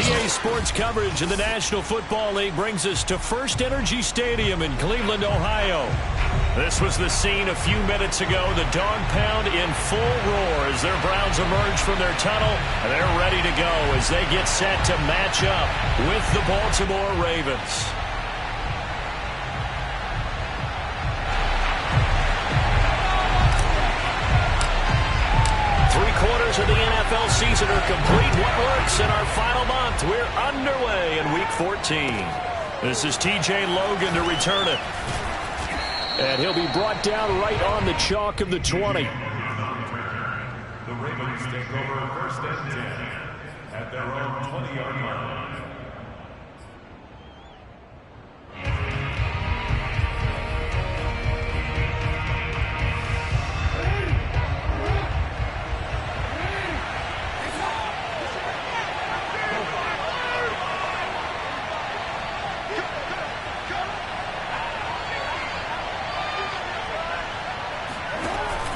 EA Sports coverage of the National Football League brings us to First Energy Stadium in Cleveland, Ohio. This was the scene a few minutes ago. The dog pound in full roar as their Browns emerge from their tunnel. And they're ready to go as they get set to match up with the Baltimore Ravens. Three-quarters of the NFL season are complete. What works in our final month? We're underway in Week 14. This is TJ Logan to return it. And he'll be brought down right on the chalk of the 20. The Ravens take over first and 10 at their own 20-yard line.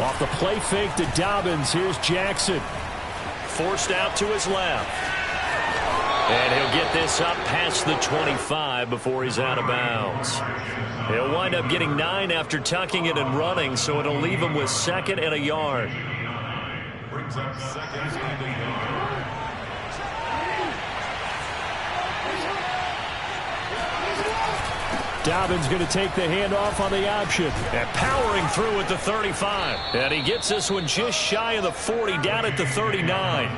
Off the play fake to Dobbins. Here's Jackson. Forced out to his left. And he'll get this up past the 25 before he's out of bounds. He'll wind up getting 9 after tucking it and running, so it'll leave him with second and a yard. Brings up second and a yard. Dobbins going to take the handoff on the option. And powering through at the 35. And he gets this one just shy of the 40, down at the 39.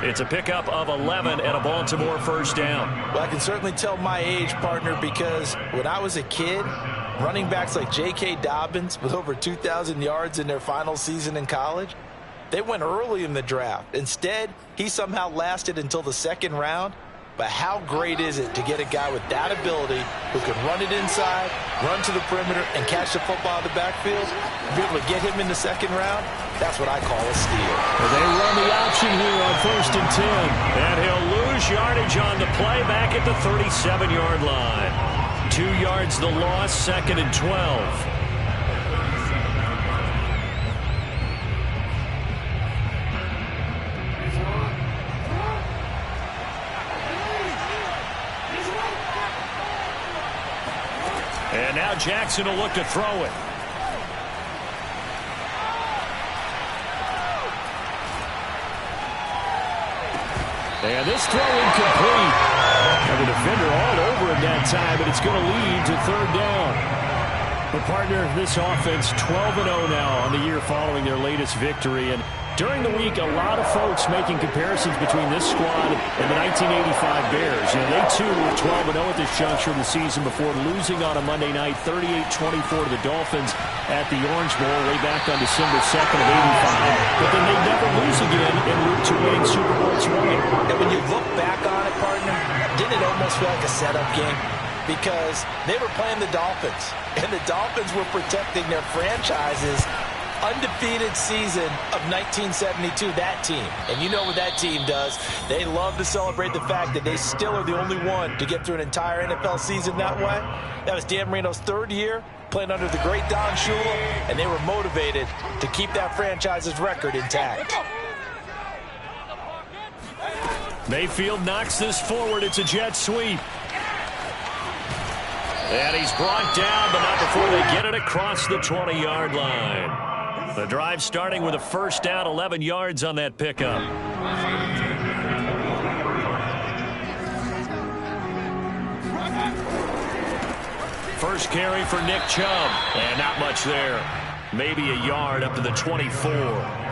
It's a pickup of 11 and a Baltimore first down. Well, I can certainly tell my age, partner, because when I was a kid, running backs like J.K. Dobbins with over 2,000 yards in their final season in college, they went early in the draft. Instead, he somehow lasted until the second round. But how great is it to get a guy with that ability who can run it inside, run to the perimeter, and catch the football in the backfield? Be able to get him in the second round, that's what I call a steal. Well, they run the option here on first and 10. And he'll lose yardage on the play back at the 37-yard line. 2 yards the loss, second and 12. And now Jackson will look to throw it. And this throw incomplete. And the defender all over him that time, and it's going to lead to third down. But partner, this offense 12-0 now on the year following their latest victory. And during the week, a lot of folks making comparisons between this squad and the 1985 Bears. You know, they too were 12-0 at this juncture of the season before losing on a Monday night 38-24 to the Dolphins at the Orange Bowl way back on December 2nd of '85. But then they never lose again en route to winning Super Bowl 20. And when you look back on it, partner, didn't it almost feel like a setup game? Because they were playing the Dolphins, and the Dolphins were protecting their franchise's undefeated season of 1972, that team. And you know what that team does. They love to celebrate the fact that they still are the only one to get through an entire NFL season that way. That was Dan Marino's third year playing under the great Don Shula, and they were motivated to keep that franchise's record intact. Mayfield knocks this forward. It's a jet sweep. And he's brought down, but not before they get it across the 20-yard line. The drive starting with a first down, 11 yards on that pickup. First carry for Nick Chubb. And not much there. Maybe a yard up to the 24.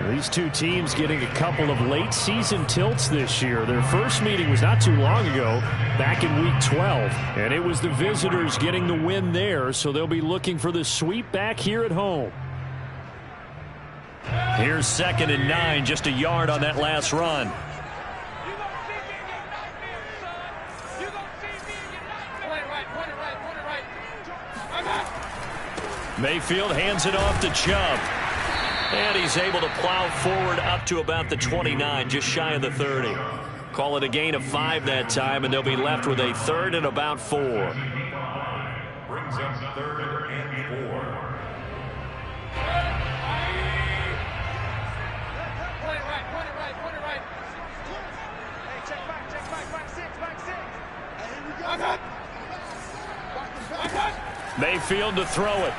These two teams getting a couple of late season tilts this year. Their first meeting was not too long ago, back in Week 12. And it was the visitors getting the win there, so they'll be looking for the sweep back here at home. Here's second and 9, just a yard on that last run. Mayfield hands it off to Chubb. And he's able to plow forward up to about the 29, just shy of the 30. Call it a gain of 5 that time, and they'll be left with a third and about 4. Brings up third and 4. Mayfield to throw it.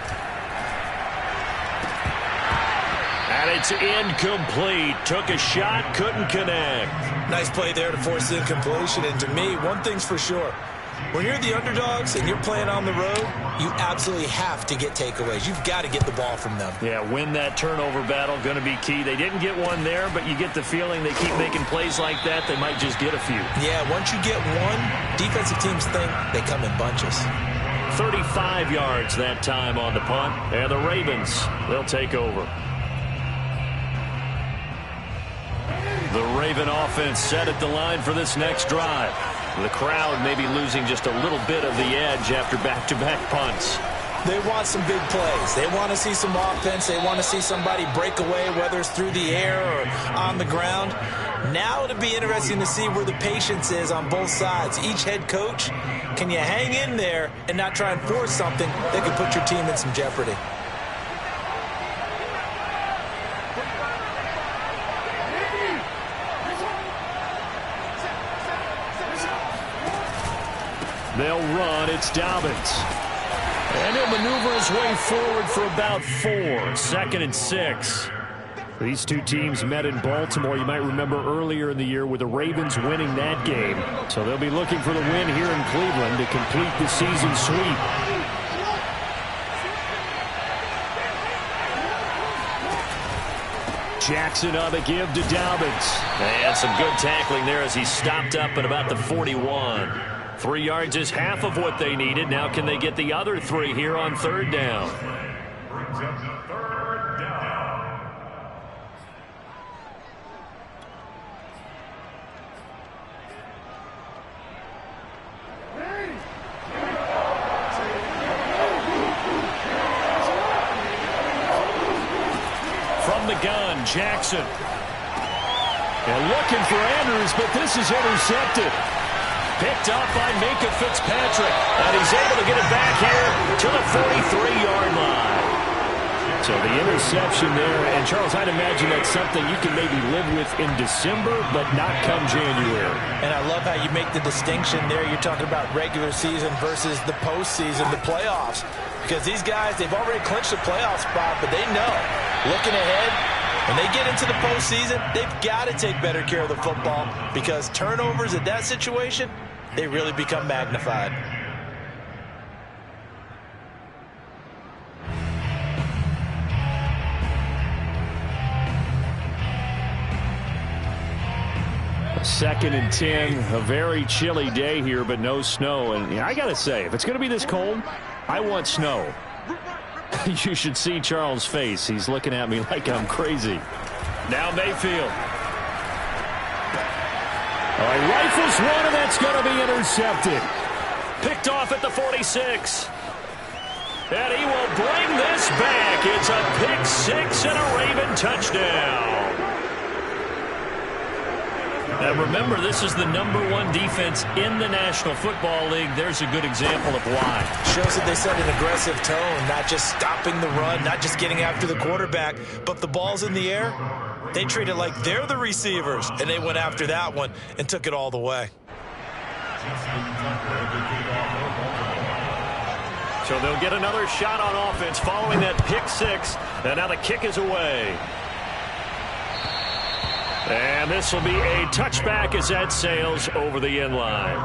And it's incomplete. Took a shot, couldn't connect. Nice play there to force the incompletion. And to me, one thing's for sure. When you're the underdogs and you're playing on the road, you absolutely have to get takeaways. You've got to get the ball from them. Yeah, win that turnover battle, going to be key. They didn't get one there, but you get the feeling they keep making plays like that, they might just get a few. Yeah, once you get one, defensive teams think they come in bunches. 35 yards that time on the punt. And the Ravens, they'll take over. The Raven offense set at the line for this next drive. The crowd may be losing just a little bit of the edge after back-to-back punts. They want some big plays. They want to see some offense. They want to see somebody break away, whether it's through the air or on the ground. Now it'll be interesting to see where the patience is on both sides. Each head coach, can you hang in there and not try and force something that could put your team in some jeopardy? They'll run. It's Dobbins. And he'll maneuver his way forward for about 4. 2nd and 6. These two teams met in Baltimore. You might remember earlier in the year with the Ravens winning that game. So they'll be looking for the win here in Cleveland to complete the season sweep. Jackson on the give to Dobbins. And some good tackling there as he stopped up at about the 41. 3 yards is half of what they needed. Now can they get the other 3 here on 3rd down? Brings up the 3rd down. From the gun, Jackson. And looking for Andrews, but this is intercepted. Picked up by Minkah Fitzpatrick. And he's able to get it back here to the 43-yard line. So the interception there. And, Charles, I'd imagine that's something you can maybe live with in December, but not come January. And I love how you make the distinction there. You're talking about regular season versus the postseason, the playoffs. Because these guys, they've already clinched the playoff spot, but they know, looking ahead, when they get into the postseason, they've got to take better care of the football because turnovers in that situation, they really become magnified. Second and 10, a very chilly day here, but no snow. And I got to say, if it's going to be this cold, I want snow. You should see Charles' face. He's looking at me like I'm crazy. Now Mayfield. All right, rifles one, and that's going to be intercepted. Picked off at the 46. And he will bring this back. It's a pick 6 and a Raven touchdown. Now remember, this is the #1 defense in the National Football League. There's a good example of why. Shows that they set an aggressive tone, not just stopping the run, not just getting after the quarterback, but if the ball's in the air, they treat it like they're the receivers, and they went after that one and took it all the way. So they'll get another shot on offense following that pick 6, and now the kick is away. And this will be a touchback as that sails over the end line.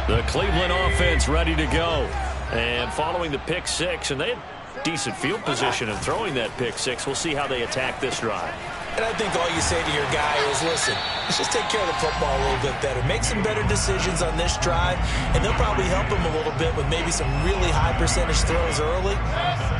The Cleveland offense ready to go. And following the pick 6, and they had decent field position in throwing that pick 6. We'll see how they attack this drive. And I think all you say to your guy is, listen, let's just take care of the football a little bit better. Make some better decisions on this drive, and they'll probably help him a little bit with maybe some really high percentage throws early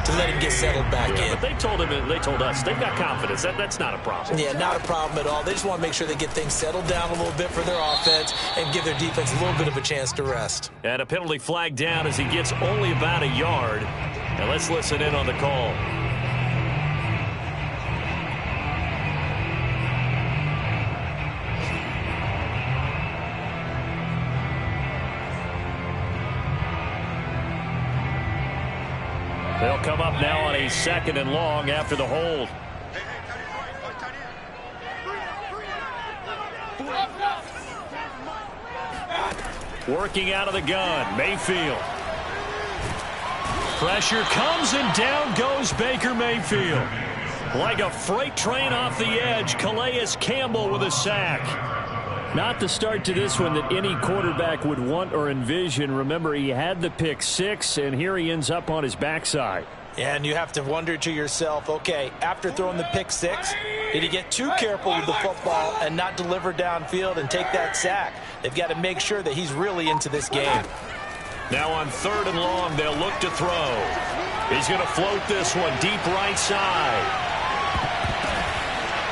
to let him get settled back in. But they told him, and they told us, they've got confidence. That's not a problem. Yeah, not a problem at all. They just want to make sure they get things settled down a little bit for their offense and give their defense a little bit of a chance to rest. And a penalty flag down as he gets only about a yard. And let's listen in on the call. They'll come up now on a 2nd and long after the hold. Working out of the gun, Mayfield. Pressure comes, and down goes Baker Mayfield. Like a freight train off the edge, Calais Campbell with a sack. Not the start to this one that any quarterback would want or envision. Remember, he had the pick six, and here he ends up on his backside. And you have to wonder to yourself, okay, after throwing the pick six, did he get too careful with the football and not deliver downfield and take that sack? They've got to make sure that he's really into this game. Now on 3rd and long, they'll look to throw. He's going to float this one deep right side.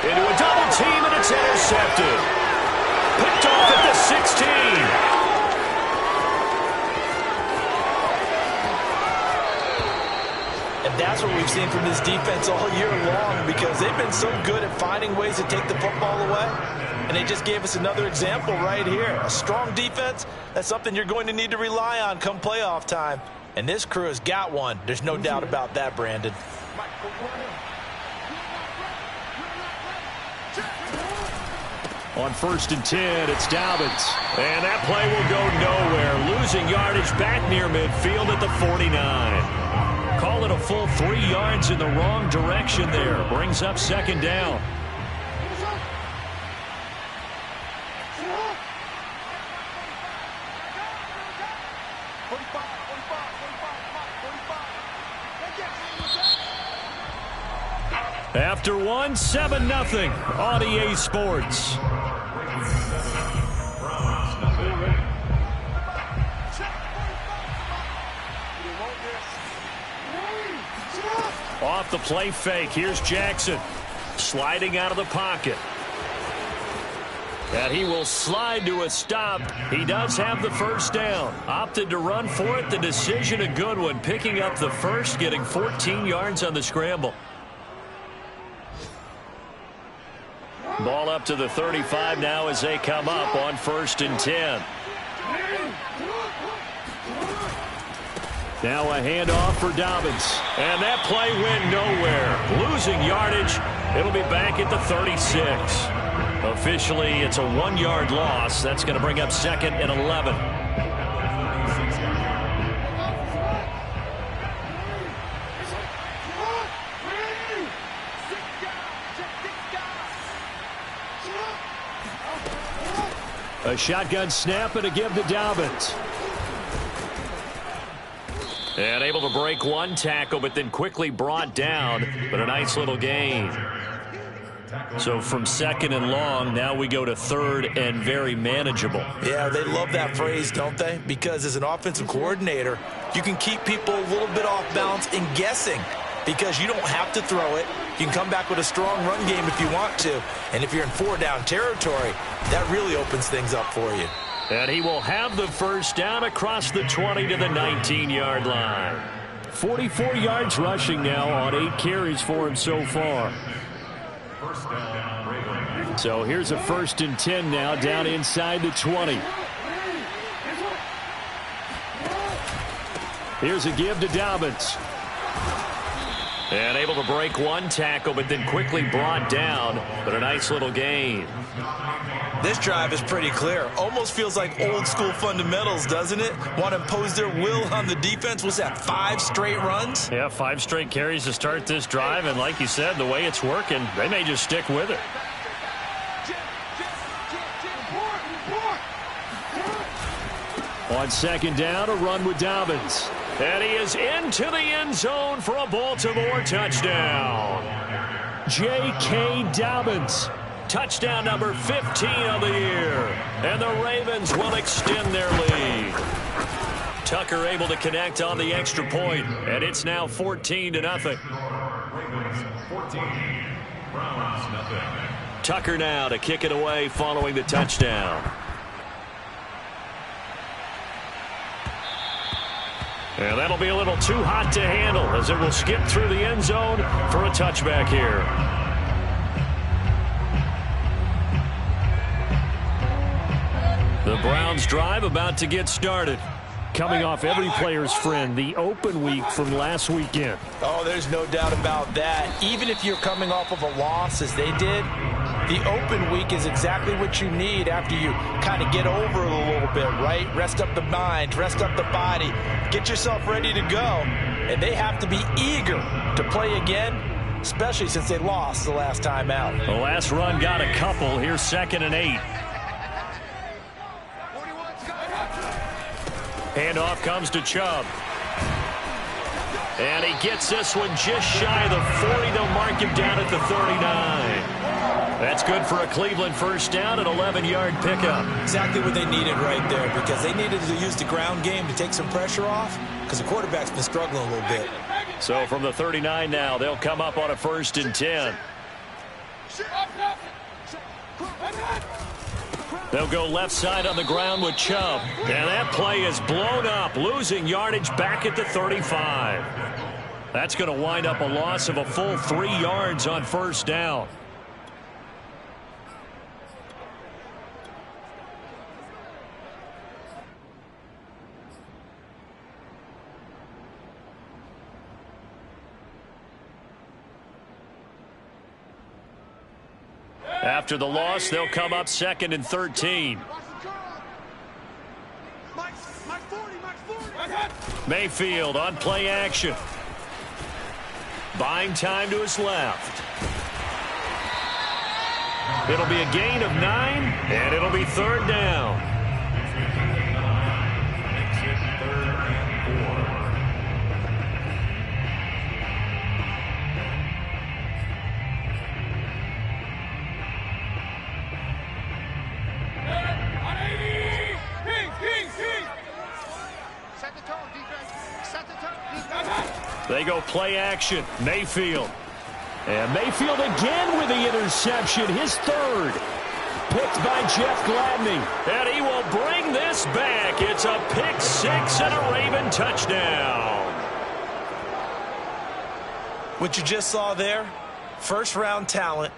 Into a double team, and it's intercepted. Picked off at the 16. And that's what we've seen from this defense all year long, because they've been so good at finding ways to take the football away. And they just gave us another example right here. A strong defense, that's something you're going to need to rely on come playoff time. And this crew has got one. There's no doubt about that, Brandon. On 1st and 10, it's Dobbins. And that play will go nowhere. Losing yardage back near midfield at the 49. Call it a full 3 yards in the wrong direction there. Brings up 2nd down. After one, 7-0 on EA Sports. Off the play fake, here's Jackson. Sliding out of the pocket. And he will slide to a stop. He does have the 1st down. Opted to run for it. The decision a good one. Picking up the 1st, getting 14 yards on the scramble. Ball up to the 35 now as they come up on 1st and 10. Now a handoff for Dobbins. And that play went nowhere. Losing yardage. It'll be back at the 36. Officially, it's a 1-yard loss. That's going to bring up 2nd and 11. A shotgun snap and a give to Dobbins. And able to break one tackle, but then quickly brought down. But a nice little gain. So from 2nd and long, now we go to 3rd and very manageable. Yeah, they love that phrase, don't they? Because as an offensive coordinator, you can keep people a little bit off balance and guessing, because you don't have to throw it. You can come back with a strong run game if you want to. And if you're in 4-down territory, that really opens things up for you. And he will have the 1st down across the 20 to the 19-yard line. 44 yards rushing now on 8 carries for him so far. So here's a 1st and 10 now down inside the 20. Here's a give to Dobbins. And able to break one tackle, but then quickly brought down. But a nice little gain. This drive is pretty clear. Almost feels like old school fundamentals, doesn't it? Want to impose their will on the defense. Was that 5 straight runs? Yeah, 5 straight carries to start this drive. And like you said, the way it's working, they may just stick with it. On 2nd down, a run with Dobbins. And he is into the end zone for a Baltimore touchdown. J.K. Dobbins. Touchdown number 15 of the year. And the Ravens will extend their lead. Tucker able to connect on the extra point, and it's now 14-0. Ravens 14, Browns nothing. Tucker now to kick it away following the touchdown. And that'll be a little too hot to handle as it will skip through the end zone for a touchback here. The Browns drive about to get started. Coming off every player's friend, the open week from last weekend. Oh, there's no doubt about that. Even if you're coming off of a loss as they did, The open week is exactly what you need after you kind of get over it a little bit, right? Rest up the mind, rest up the body, get yourself ready to go. And they have to be eager to play again, especially since they lost the last time out. The last run got a couple. Here's 2nd and 8. Handoff comes to Chubb. And he gets this one just shy of the 40. They'll mark him down at the 39. That's good for a Cleveland first down, an 11-yard pickup. Exactly what they needed right there, because they needed to use the ground game to take some pressure off, because the quarterback's been struggling a little bit. So from the 39 now, they'll come up on a 1st and 10. They'll go left side on the ground with Chubb. And that play is blown up, losing yardage back at the 35. That's going to wind up a loss of a full 3 yards on 1st down. After the loss, they'll come up 2nd and 13. Mayfield on play action. Buying time to his left. It'll be a gain of 9, and it'll be 3rd down. They go play action. Mayfield. And Mayfield again with the interception. His 3rd. Picked by Jeff Gladney. And he will bring this back. It's a pick 6 and a Raven touchdown. What you just saw there, first-round talent,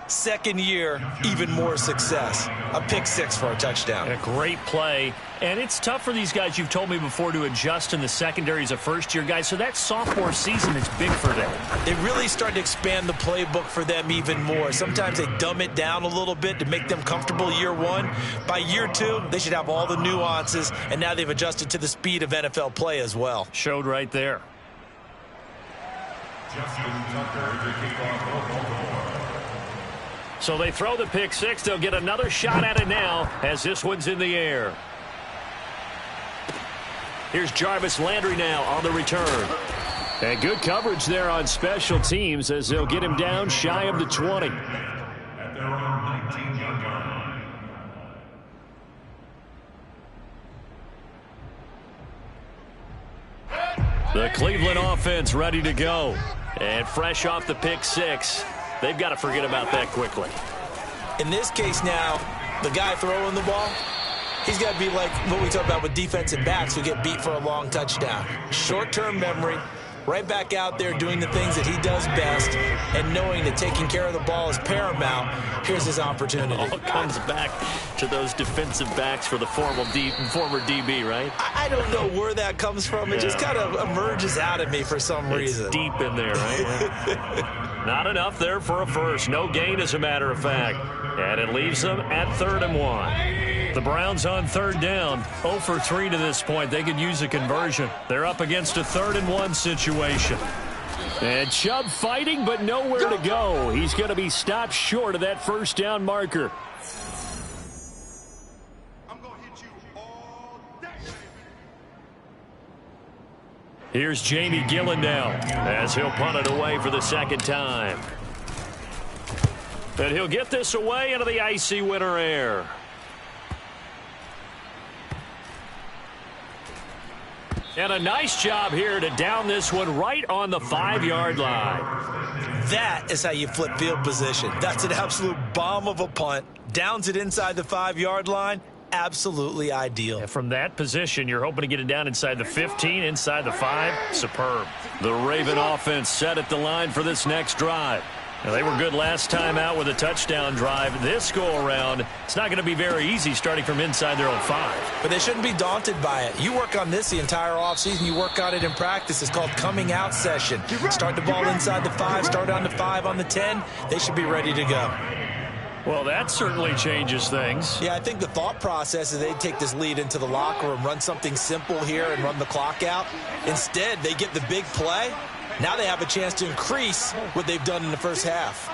2nd year, even more success. A pick 6 for a touchdown. A great play. And it's tough for these guys, you've told me before, to adjust in the secondary as a first-year guy. So that sophomore season is big for them. They really start to expand the playbook for them even more. Sometimes they dumb it down a little bit to make them comfortable year 1. By year 2, they should have all the nuances, and now they've adjusted to the speed of NFL play as well. Showed right there. So they throw the pick 6. They'll get another shot at it now as this one's in the air. Here's Jarvis Landry now on the return. And good coverage there on special teams as they'll get him down shy of the 20. At their own 19-yard line. The Cleveland offense ready to go. And fresh off the pick 6. They've got to forget about that quickly. In this case now, the guy throwing the ball, he's got to be like what we talk about with defensive backs who get beat for a long touchdown. Short-term memory, right back out there doing the things that he does best, and knowing that taking care of the ball is paramount. Here's his opportunity. All comes back to those defensive backs for the former DB, right? I don't know where that comes from. It just kind of emerges out of me for some reason. It's deep in there, right? Not enough there for a first. No gain, as a matter of fact. And it leaves them at 3rd and 1. The Browns on 3rd down. 0 for 3 to this point. They could use a conversion. They're up against a 3rd and 1 situation. And Chubb fighting, but nowhere to go. He's going to be stopped short of that first down marker. Here's Jamie Gillen now as he'll punt it away for the 2nd time. And he'll get this away into the icy winter air. And a nice job here to down this one right on the 5-yard line. That is how you flip field position. That's an absolute bomb of a punt. Downs it inside the 5-yard line. Absolutely ideal. And from that position, you're hoping to get it down inside the 15, inside the 5. Superb. The Raven offense set at the line for this next drive. Now, they were good last time out with a touchdown drive. This go-around, it's not going to be very easy starting from inside their own 5. But they shouldn't be daunted by it. You work on this the entire offseason. You work on it in practice. It's called coming out session. Start the ball inside the 5, start on the 5, on the 10. They should be ready to go. Well, that certainly changes things. Yeah, I think the thought process is they'd take this lead into the locker room, run something simple here and run the clock out. Instead, they get the big play. Now they have a chance to increase what they've done in the first half.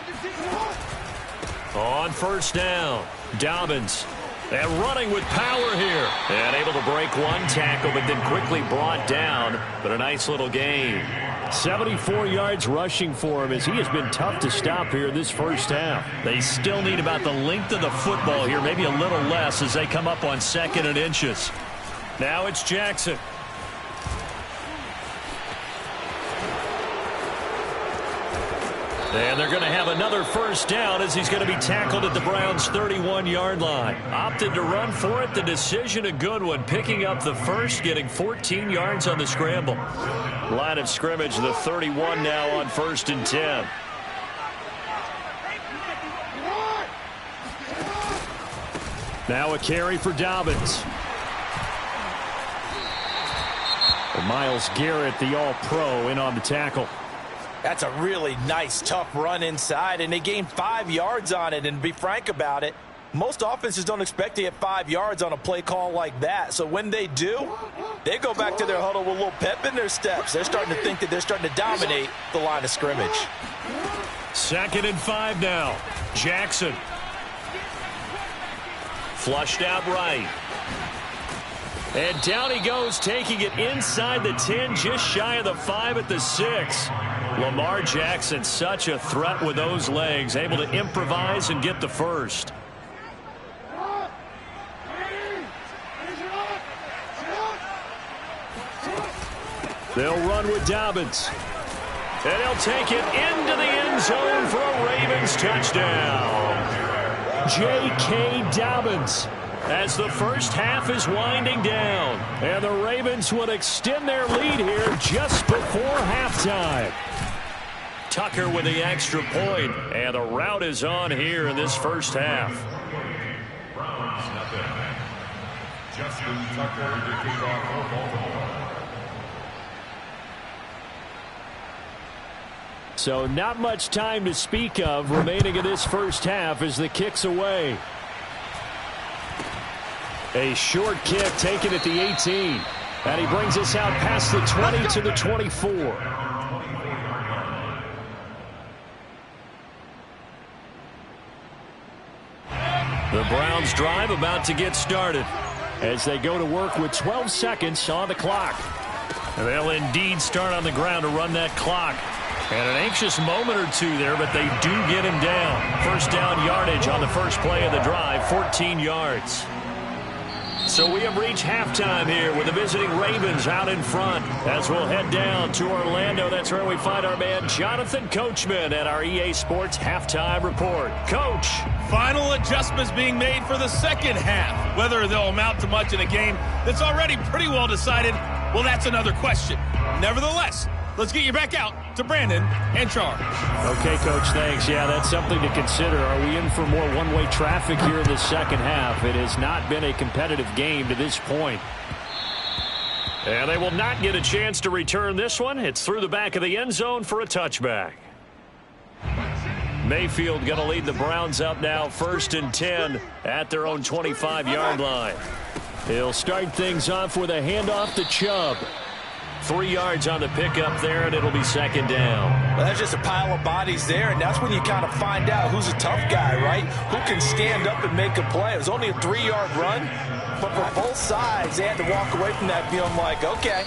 On first down, Dobbins. And running with power here. And able to break one tackle, but then quickly brought down. But a nice little gain. 74 yards rushing for him as he has been tough to stop here this first half. They still need about the length of the football here, maybe a little less as they come up on 2nd and inches. Now it's Jackson. And they're going to have another first down as he's going to be tackled at the Browns' 31-yard line. Opted to run for it. The decision a good one. Picking up the first, getting 14 yards on the scramble. Line of scrimmage, the 31 now on 1st and 10. Now a carry for Dobbins. Miles Garrett, the all-pro, in on the tackle. That's a really nice, tough run inside, and they gained 5 yards on it. And to be frank about it, most offenses don't expect to get 5 yards on a play call like that. So when they do, they go back to their huddle with a little pep in their steps. They're starting to think that they're starting to dominate the line of scrimmage. 2nd and 5 now. Jackson. Flushed out right. And down he goes, taking it inside the 10, just shy of the 5 at the 6. Lamar Jackson, such a threat with those legs, able to improvise and get the first. They'll run with Dobbins. And he'll take it into the end zone for a Ravens touchdown. J.K. Dobbins. As the first half is winding down. And the Ravens would extend their lead here just before halftime. Tucker with the extra point. And the route is on here in this first half. Browns nothing. Justin Tucker to kick off for Baltimore. So not much time to speak of remaining in this first half as the kick's away. A short kick taken at the 18. And he brings us out past the 20 to the 24. The Browns drive about to get started as they go to work with 12 seconds on the clock. And they'll indeed start on the ground to run that clock. And an anxious moment or two there, but they do get him down. First down yardage on the first play of the drive, 14 yards. So we have reached halftime here with the visiting Ravens out in front. As we'll head down to Orlando, that's where we find our man Jonathan Coachman at our EA Sports Halftime Report. Coach. Final adjustments being made for the second half. Whether they'll amount to much in a game that's already pretty well decided, well, that's another question. Nevertheless, let's get you back out to Brandon and Charles. Okay, Coach, thanks. Yeah, that's something to consider. Are we in for more one-way traffic here in the second half? It has not been a competitive game to this point. And they will not get a chance to return this one. It's through the back of the end zone for a touchback. Mayfield going to lead the Browns up now, 1st and 10 at their own 25-yard line. He'll start things off with a handoff to Chubb. 3 yards on the pickup there, and it'll be 2nd down. Well, that's just a pile of bodies there, and that's when you kind of find out who's a tough guy, right? Who can stand up and make a play. It was only a 3-yard run, but for both sides, they had to walk away from that feeling like, okay,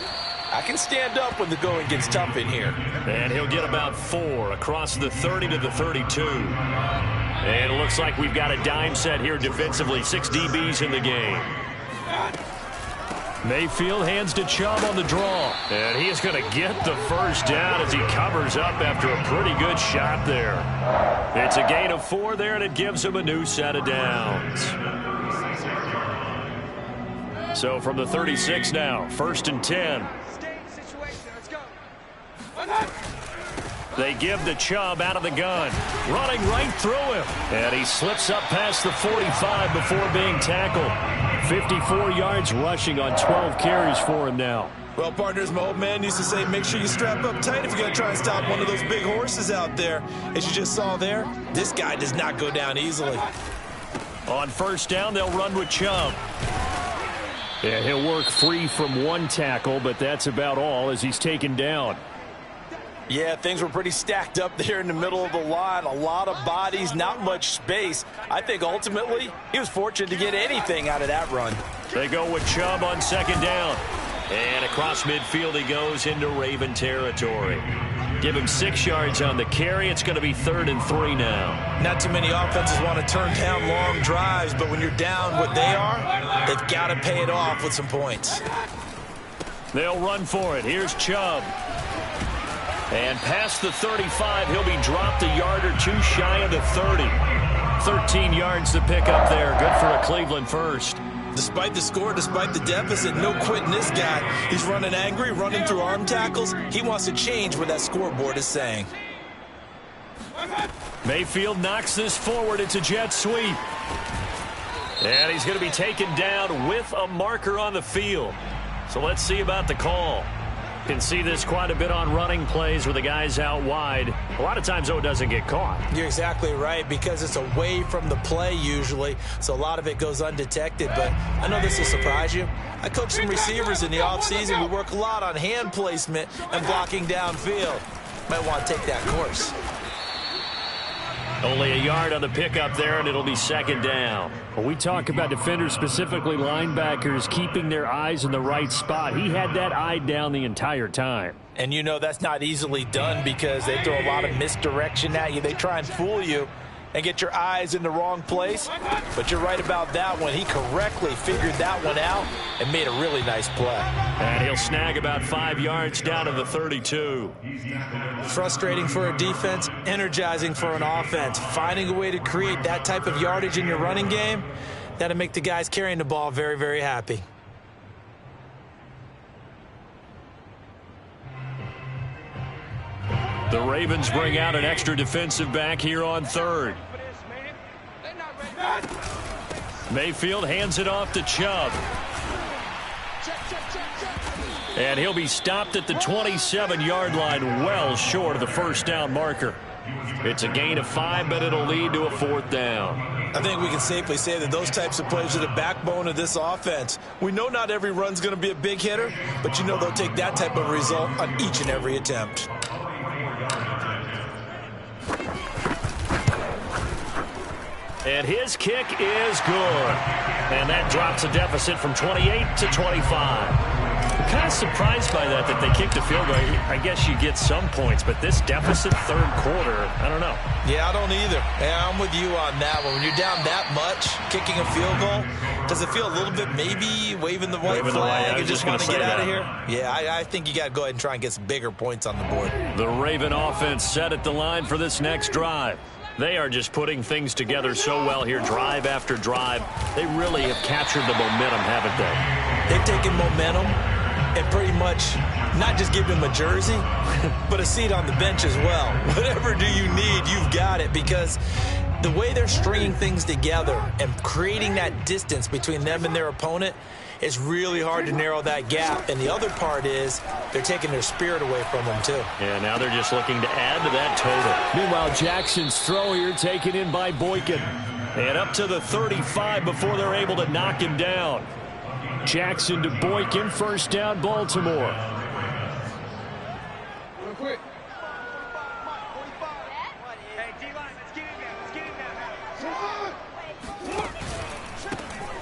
I can stand up when the going gets tough in here. And he'll get about 4 across the 30 to the 32. And it looks like we've got a dime set here defensively. 6 DBs in the game. Mayfield hands to Chubb on the draw. And he is going to get the first down as he covers up after a pretty good shot there. It's a gain of 4 there, and it gives him a new set of downs. So from the 36 now, 1st and 10. They give the Chubb out of the gun. Running right through him. And he slips up past the 45 before being tackled. 54 yards rushing on 12 carries for him now. Well, partners, my old man used to say, make sure you strap up tight if you're going to try and stop one of those big horses out there. As you just saw there, this guy does not go down easily. On first down, they'll run with Chubb. Yeah, he'll work free from one tackle, but that's about all as he's taken down. Yeah, things were pretty stacked up there in the middle of the line. A lot of bodies, not much space. I think ultimately he was fortunate to get anything out of that run. They go with Chubb on second down. And across midfield he goes into Raven territory. Give him 6 yards on the carry. It's going to be 3rd and 3 now. Not too many offenses want to turn down long drives, but when you're down what they are, they've got to pay it off with some points. They'll run for it. Here's Chubb. And past the 35, he'll be dropped a yard or two shy of the 30. 13 yards to pick up there. Good for a Cleveland first. Despite the score, despite the deficit, no quitting this guy. He's running angry, running through arm tackles. He wants to change what that scoreboard is saying. Mayfield knocks this forward. It's a jet sweep. And he's going to be taken down with a marker on the field. So let's see about the call. Can see this quite a bit on running plays where the guy's out wide. A lot of times, though, it doesn't get caught. You're exactly right, because it's away from the play usually, so a lot of it goes undetected. But I know this will surprise you. I coach some receivers in the offseason. We work a lot on hand placement and blocking downfield. Might want to take that course. Only a yard on the pickup there, and it'll be second down. When we talk about defenders, specifically linebackers, keeping their eyes in the right spot, he had that eye down the entire time. And you know that's not easily done because they throw a lot of misdirection at you. They try and fool you and get your eyes in the wrong place. But you're right about that one. He correctly figured that one out and made a really nice play. And he'll snag about 5 yards down to the 32. Frustrating for a defense, energizing for an offense. Finding a way to create that type of yardage in your running game, that'll make the guys carrying the ball very, very happy. The Ravens bring out an extra defensive back here on third. Mayfield hands it off to Chubb. And he'll be stopped at the 27-yard line, well short of the first down marker. It's a gain of 5, but it'll lead to a 4th down. I think we can safely say that those types of plays are the backbone of this offense. We know not every run's going to be a big hitter, but you know they'll take that type of result on each and every attempt. And his kick is good. And that drops a deficit from 28 to 25. I'm kind of surprised by that they kicked a field goal. I guess you get some points, but this deficit third quarter, I don't know. Yeah, I don't either. Yeah, I'm with you on that one. When you're down that much, kicking a field goal, does it feel a little bit maybe waving the white flag and just want to get out of here? Yeah, I think you got to go ahead and try and get some bigger points on the board. The Raven offense set at the line for this next drive. They are just putting things together so well here, drive after drive. They really have captured the momentum, haven't they? They've taken momentum and pretty much not just given them a jersey, but a seat on the bench as well. Whatever do you need, you've got it, because the way they're stringing things together and creating that distance between them and their opponent, it's really hard to narrow that gap. And the other part is they're taking their spirit away from them, too. Yeah, now they're just looking to add to that total. Meanwhile, Jackson's throw here taken in by Boykin. And up to the 35 before they're able to knock him down. Jackson to Boykin, first down, Baltimore. Real quick.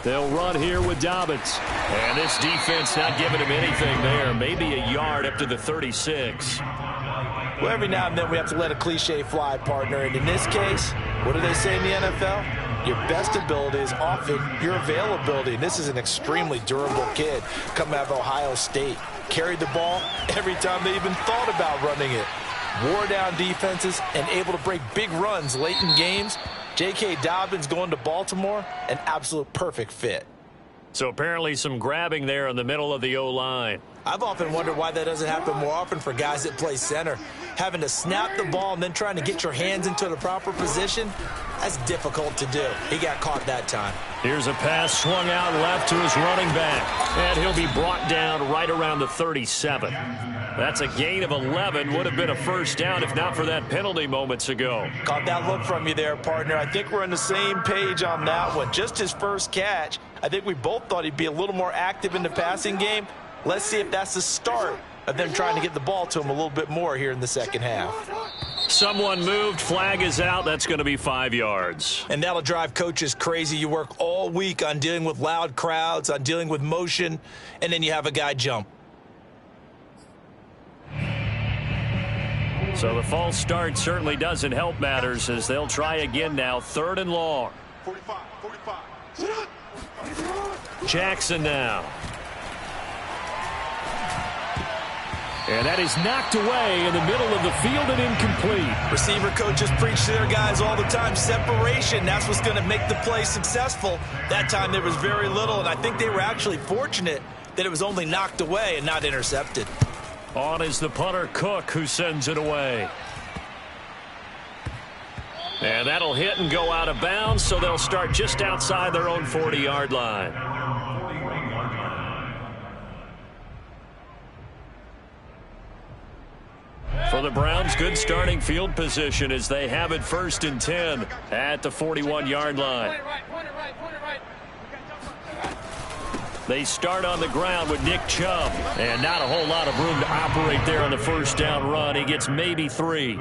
They'll run here with Dobbins. And this defense not giving him anything there. Maybe a yard up to the 36. Well, every now and then we have to let a cliche fly, partner. And in this case, what do they say in the NFL? Your best ability is often your availability. And this is an extremely durable kid coming out of Ohio State. Carried the ball every time they even thought about running it. Wore down defenses and able to break big runs late in games. J.K. Dobbins going to Baltimore, an absolute perfect fit. So apparently some grabbing there in the middle of the O-line. I've often wondered why that doesn't happen more often for guys that play center. Having to snap the ball and then trying to get your hands into the proper position, that's difficult to do. He got caught that time. Here's a pass swung out left to his running back, and he'll be brought down right around the 37. That's a gain of 11. Would have been a first down if not for that penalty moments ago. Caught that look from you there, partner. I think we're on the same page on that one. Just his first catch. I think we both thought he'd be a little more active in the passing game. Let's see if that's the start of them trying to get the ball to him a little bit more here in the second half. Someone moved. Flag is out. That's going to be 5 yards. And that'll drive coaches crazy. You work all week on dealing with loud crowds, on dealing with motion, and then you have a guy jump. So the false start certainly doesn't help matters as they'll try again now. 3rd and long. 45. Jackson now. And that is knocked away in the middle of the field and incomplete. Receiver coaches preach to their guys all the time. Separation, that's what's going to make the play successful. That time there was very little, and I think they were actually fortunate that it was only knocked away and not intercepted. On is the punter, Cook, who sends it away. And that'll hit and go out of bounds, so they'll start just outside their own 40-yard line. For the Browns, good starting field position as they have it 1st and 10 at the 41-yard line. They start on the ground with Nick Chubb, and not a whole lot of room to operate there on the first down run. He gets maybe 3.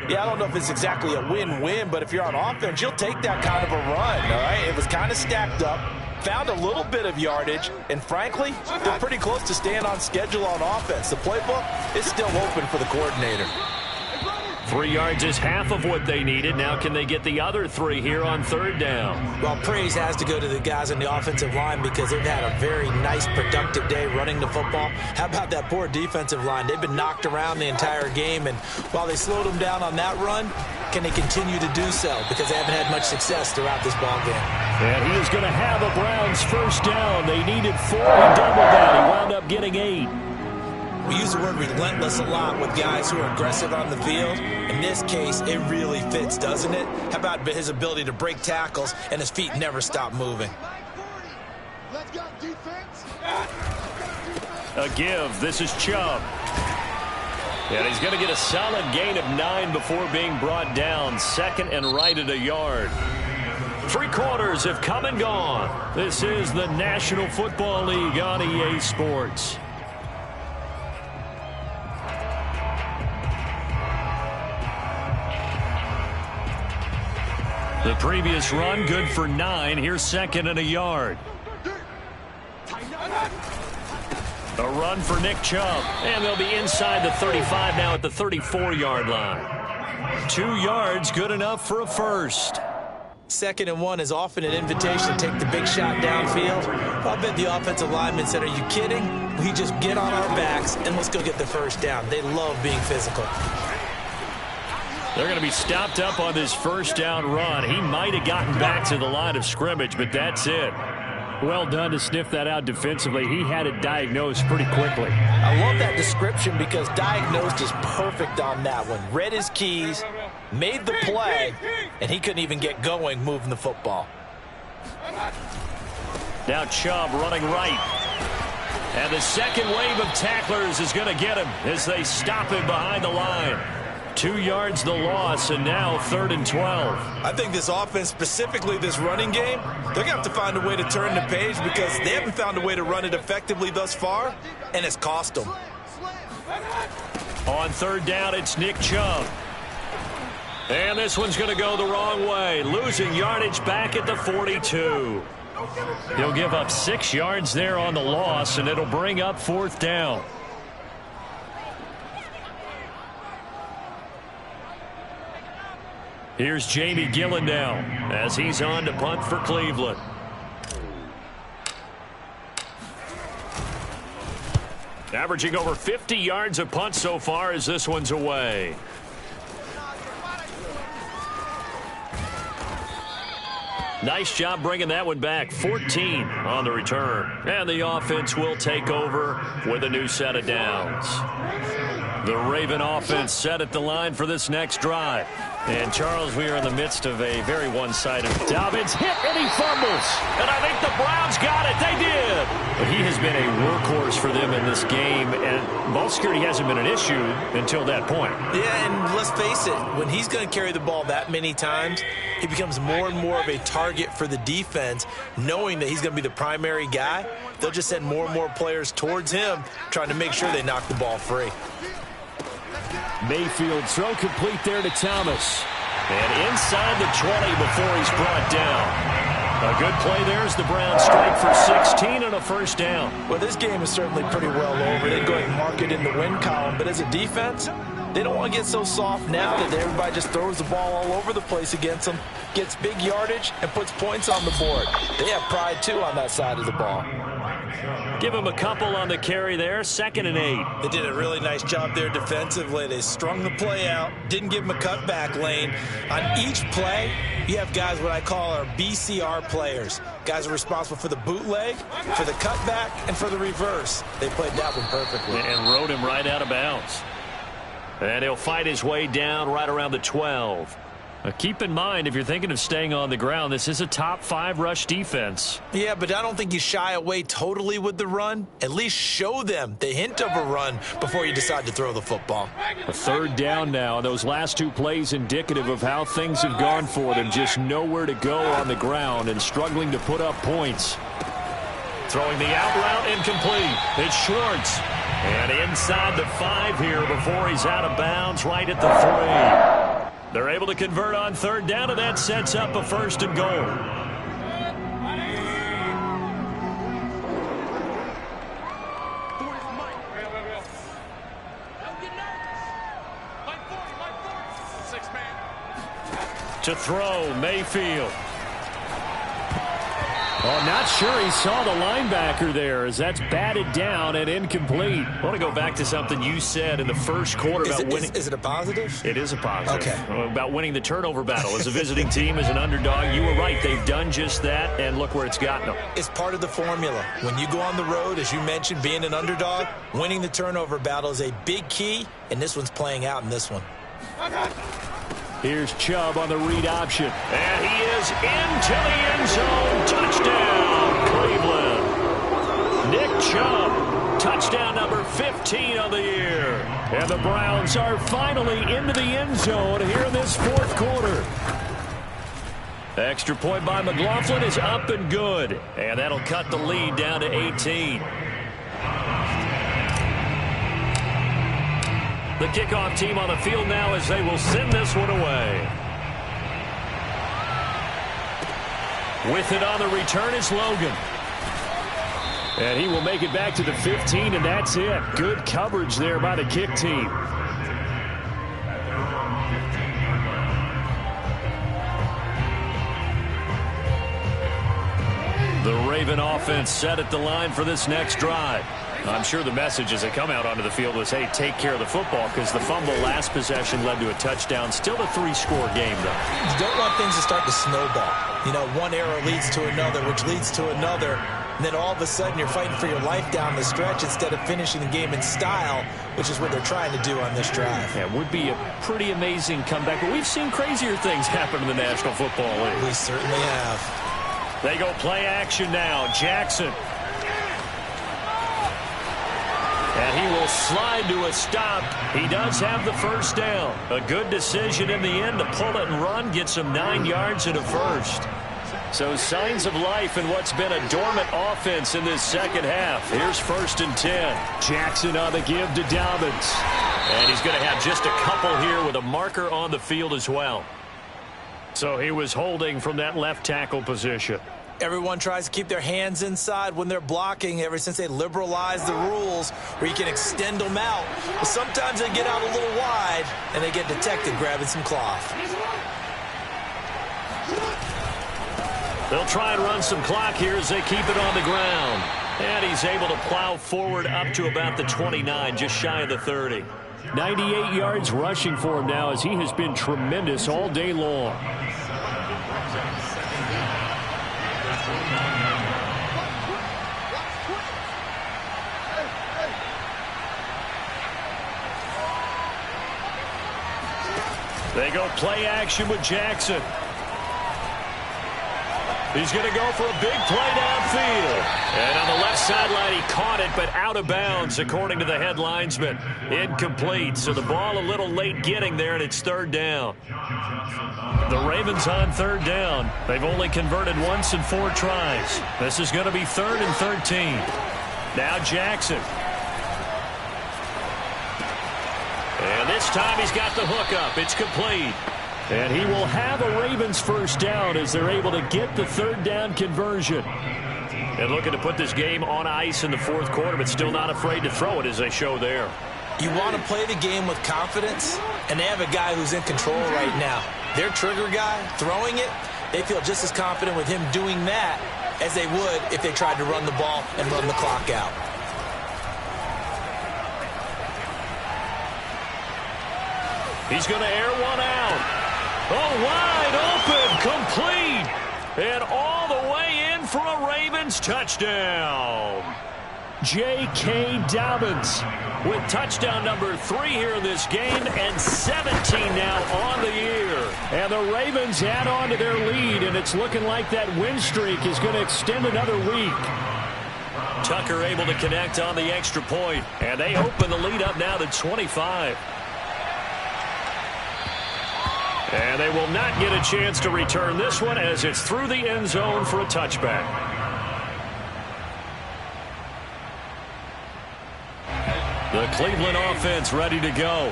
Yeah, I don't know if it's exactly a win-win, but if you're on offense, you'll take that kind of a run, all right? It was kind of stacked up, found a little bit of yardage, and frankly, they're pretty close to staying on schedule on offense. The playbook is still open for the coordinator. 3 yards is half of what they needed. Now can they get the other 3 here on 3rd down? Well, praise has to go to the guys on the offensive line because they've had a very nice, productive day running the football. How about that poor defensive line? They've been knocked around the entire game, and while they slowed them down on that run, can they continue to do so? Because they haven't had much success throughout this ball game. And he is going to have a Browns first down. They needed 4. He doubled that. He wound up getting 8. We use the word relentless a lot with guys who are aggressive on the field. In this case, it really fits, doesn't it? How about his ability to break tackles and his feet never stop moving? Let's go, defense. A give. This is Chubb. And he's going to get a solid gain of 9 before being brought down. 2nd and right at a yard. 3 quarters have come and gone. This is the National Football League on EA Sports. The previous run, good for 9. Here's 2nd and a yard. A run for Nick Chubb. And they'll be inside the 35 now at the 34-yard line. 2 yards, good enough for a first. 2nd and 1 is often an invitation to take the big shot downfield. I bet the offensive linemen said, are you kidding? We just get on our backs and let's go get the first down. They love being physical. They're going to be stopped up on this first down run. He might have gotten back to the line of scrimmage, but that's it. Well done to sniff that out defensively. He had it diagnosed pretty quickly. I love that description because diagnosed is perfect on that one. Read his keys, made the play, and he couldn't even get going moving the football. Now Chubb running right. And the second wave of tacklers is going to get him as they stop him behind the line. 2 yards the loss, and now 3rd and 12. I think this offense, specifically this running game, they're going to have to find a way to turn the page because they haven't found a way to run it effectively thus far, and it's cost them. On 3rd down, it's Nick Chubb. And this one's going to go the wrong way, losing yardage back at the 42. He'll give up 6 yards there on the loss, and it'll bring up 4th down. Here's Jamie Gillen now as he's on to punt for Cleveland. Averaging over 50 yards a punt so far as this one's away. Nice job bringing that one back. 14 on the return. And the offense will take over with a new set of downs. The Raven offense set at the line for this next drive. And, Charles, we are in the midst of a very one-sided. Dobbins hit and he fumbles. And I think the Browns got it. They did. But he has been a workhorse for them in this game. And ball security hasn't been an issue until that point. Yeah, and let's face it, when he's going to carry the ball that many times, he becomes more and more of a target for the defense, knowing that he's going to be the primary guy. They'll just send more and more players towards him, trying to make sure they knock the ball free. Mayfield throw complete there to Thomas. And inside the 20 before he's brought down. A good play there as the Browns strike for 16 and a first down. Well, this game is certainly pretty well over. They go ahead and mark it in the win column. But as a defense, they don't want to get so soft now that everybody just throws the ball all over the place against them, gets big yardage, and puts points on the board. They have pride, too, on that side of the ball. Give him a couple on the carry there, 2nd and 8. They did a really nice job there defensively. They strung the play out, didn't give him a cutback lane. On each play, you have guys what I call our BCR players. Guys are responsible for the bootleg, for the cutback, and for the reverse. They played that one perfectly. And rode him right out of bounds. And he'll fight his way down right around the 12. Keep in mind, if you're thinking of staying on the ground, this is a top 5 rush defense. Yeah, but I don't think you shy away totally with the run. At least show them the hint of a run before you decide to throw the football. A 3rd down now. Those last 2 plays indicative of how things have gone for them. Just nowhere to go on the ground and struggling to put up points. Throwing the out route incomplete. It's Schwartz. And inside the 5 here before he's out of bounds right at the 3. They're able to convert on 3rd down, and that sets up a 1st and goal. To throw, Mayfield. Oh, not sure he saw the linebacker there as that's batted down and incomplete. I want to go back to something you said in the first quarter about winning. Is it a positive? It is a positive. Okay. About winning the turnover battle as a visiting team, as an underdog. You were right. They've done just that, and look where it's gotten them. It's part of the formula. When you go on the road, as you mentioned, being an underdog, winning the turnover battle is a big key, and this one's playing out in this one. Here's Chubb on the read option. And he is into the end zone. Touchdown, Cleveland. Nick Chubb, touchdown number 15 on the year. And the Browns are finally into the end zone here in this 4th quarter. Extra point by McLaughlin is up and good. And that'll cut the lead down to 18. The kickoff team on the field now as they will send this one away. With it on the return is Logan. And he will make it back to the 15, and that's it. Good coverage there by the kick team. The Raven offense set at the line for this next drive. I'm sure the message as they come out onto the field was, hey, take care of the football, because the fumble last possession led to a touchdown. Still a 3-score game, though. You don't want things to start to snowball. You know, one error leads to another, which leads to another. And then all of a sudden you're fighting for your life down the stretch instead of finishing the game in style, which is what they're trying to do on this drive. Yeah, it would be a pretty amazing comeback. But we've seen crazier things happen in the National Football League. We certainly have. They go play action now. Jackson. And he will slide to a stop. He does have the first down. A good decision in the end to pull it and run. Gets him 9 yards and a first. So signs of life in what's been a dormant offense in this second half. Here's 1st and 10. Jackson on the give to Dobbins. And he's going to have just a couple here with a marker on the field as well. So he was holding from that left tackle position. Everyone tries to keep their hands inside when they're blocking ever since they liberalized the rules where you can extend them out. But sometimes they get out a little wide and they get detected grabbing some cloth. They'll try and run some clock here as they keep it on the ground. And he's able to plow forward up to about the 29, just shy of the 30. 98 yards rushing for him now as he has been tremendous all day long. They go play action with Jackson. He's going to go for a big play downfield. And on the left sideline, he caught it, but out of bounds, according to the head linesman. Incomplete, so the ball a little late getting there, and it's third down. The Ravens on third down. They've only converted once in 4 tries. This is going to be 3rd and 13. Now Jackson. And this time he's got the hook up. It's complete. And he will have a Ravens first down as they're able to get the third down conversion. And looking to put this game on ice in the 4th quarter, but still not afraid to throw it as they show there. You want to play the game with confidence, and they have a guy who's in control right now. Their trigger guy, throwing it, they feel just as confident with him doing that as they would if they tried to run the ball and run the clock out. He's going to air one out. Oh, wide open, complete, and all the way in for a Ravens touchdown. J.K. Dobbins with touchdown number 3 here in this game, and 17 now on the year. And the Ravens add on to their lead, and it's looking like that win streak is going to extend another week. Tucker able to connect on the extra point, and they open the lead up now to 25. And they will not get a chance to return this one as it's through the end zone for a touchback. The Cleveland offense ready to go.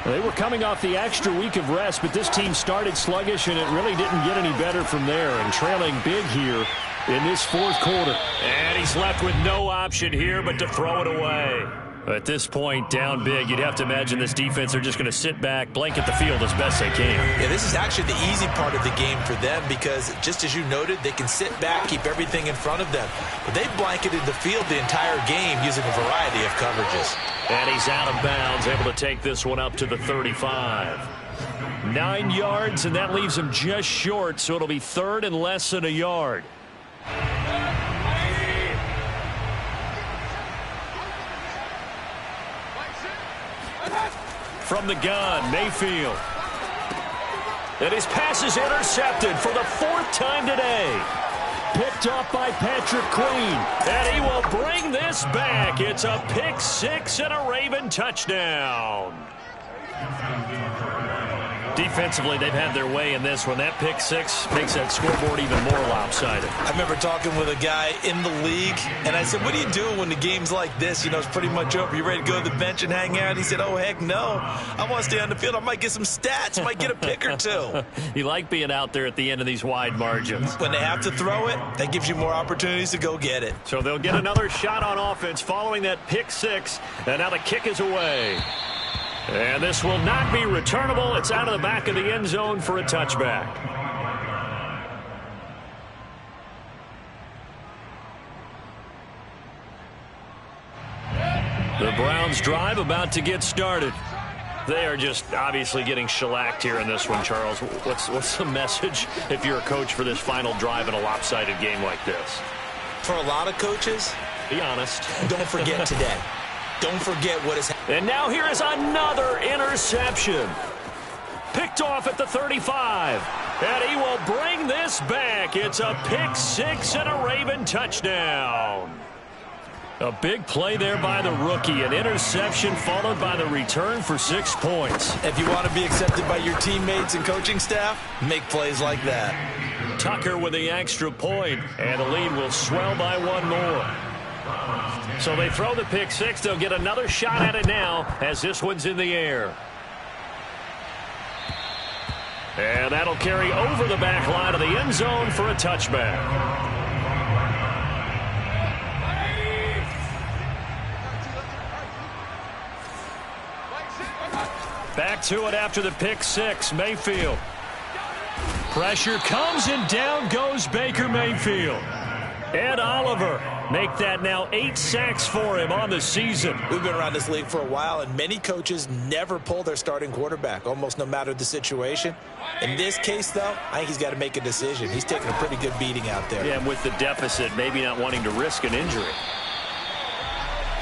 They were coming off the extra week of rest, but this team started sluggish, and it really didn't get any better from there. And trailing big here in this 4th quarter. And he's left with no option here but to throw it away. At this point, down big, you'd have to imagine this defense, they're just going to sit back, blanket the field as best they can. Yeah, this is actually the easy part of the game for them because, just as you noted, they can sit back, keep everything in front of them. But they've blanketed the field the entire game using a variety of coverages. And he's out of bounds, able to take this one up to the 35. 9 yards, and that leaves him just short, so it'll be 3rd and less than a yard. From the gun, Mayfield. And his pass is intercepted for the 4th time today. Picked off by Patrick Queen. And he will bring this back. It's a pick 6 and a Raven touchdown. Defensively, they've had their way in this one. That pick 6 makes that scoreboard even more lopsided. I remember talking with a guy in the league, and I said, what do you do when the game's like this? You know, it's pretty much over. You ready to go to the bench and hang out? He said, oh, heck no. I want to stay on the field. I might get some stats. Might get a pick or 2. You like being out there at the end of these wide margins. When they have to throw it, that gives you more opportunities to go get it. So they'll get another shot on offense following that pick 6, and now the kick is away. And this will not be returnable. It's out of the back of the end zone for a touchback. The Browns drive about to get started. They are just obviously getting shellacked here in this one, Charles. What's the message if you're a coach for this final drive in a lopsided game like this? For a lot of coaches, be honest. Don't forget today. Don't forget what is happening. And now here is another interception. Picked off at the 35. And he will bring this back. It's a pick 6 and a Raven touchdown. A big play there by the rookie. An interception followed by the return for 6 points. If you want to be accepted by your teammates and coaching staff, make plays like that. Tucker with the extra point, and the lead will swell by 1 more. So they throw the pick 6. They'll get another shot at it now as this one's in the air. And that'll carry over the back line of the end zone for a touchback. Back to it after the pick 6. Mayfield. Pressure comes and down goes Baker Mayfield. And Oliver make that now 8 sacks for him on the season. We've been around this league for a while, and many coaches never pull their starting quarterback, almost no matter the situation. In this case, though, I think he's got to make a decision. He's taking a pretty good beating out there. Yeah, and with the deficit, maybe not wanting to risk an injury.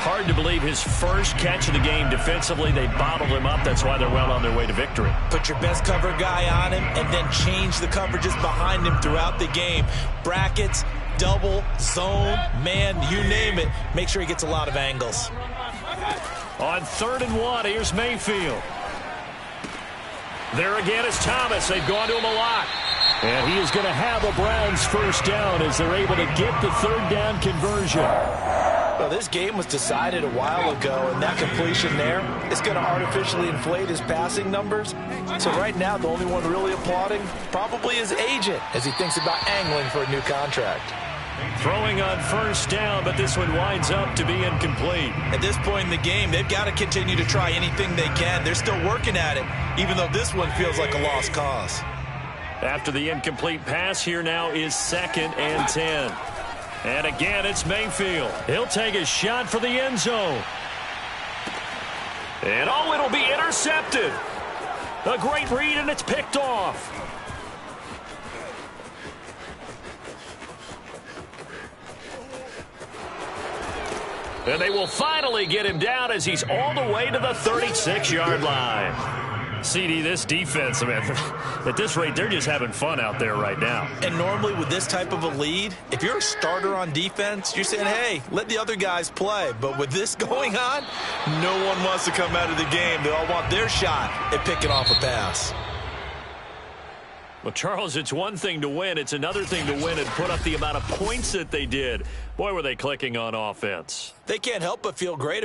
Hard to believe his first catch of the game defensively. They bottled him up. That's why they're well on their way to victory. Put your best cover guy on him and then change the coverages behind him throughout the game. Brackets, double, zone, man, you name it. Make sure he gets a lot of angles. On 3rd and 1, here's Mayfield. There again is Thomas. They've gone to him a lot. And he is going to have a Browns first down as they're able to get the 3rd down conversion. Well, this game was decided a while ago, and that completion there is going to artificially inflate his passing numbers. So right now, the only one really applauding probably his agent as he thinks about angling for a new contract. Throwing on 1st down, but this one winds up to be incomplete. At this point in the game, they've got to continue to try anything they can. They're still working at it, even though this one feels like a lost cause. After the incomplete pass, here now is 2nd and 10. And again, it's Mayfield. He'll take a shot for the end zone. And oh, it'll be intercepted. A great read, and it's picked off. And they will finally get him down as he's all the way to the 36-yard line. CD, this defense, man, at this rate, they're just having fun out there right now. And normally with this type of a lead, if you're a starter on defense, you're saying, hey, let the other guys play. But with this going on, no one wants to come out of the game. They all want their shot at picking off a pass. Well, Charles, it's one thing to win. It's another thing to win and put up the amount of points that they did. Boy, were they clicking on offense. They can't help but feel great.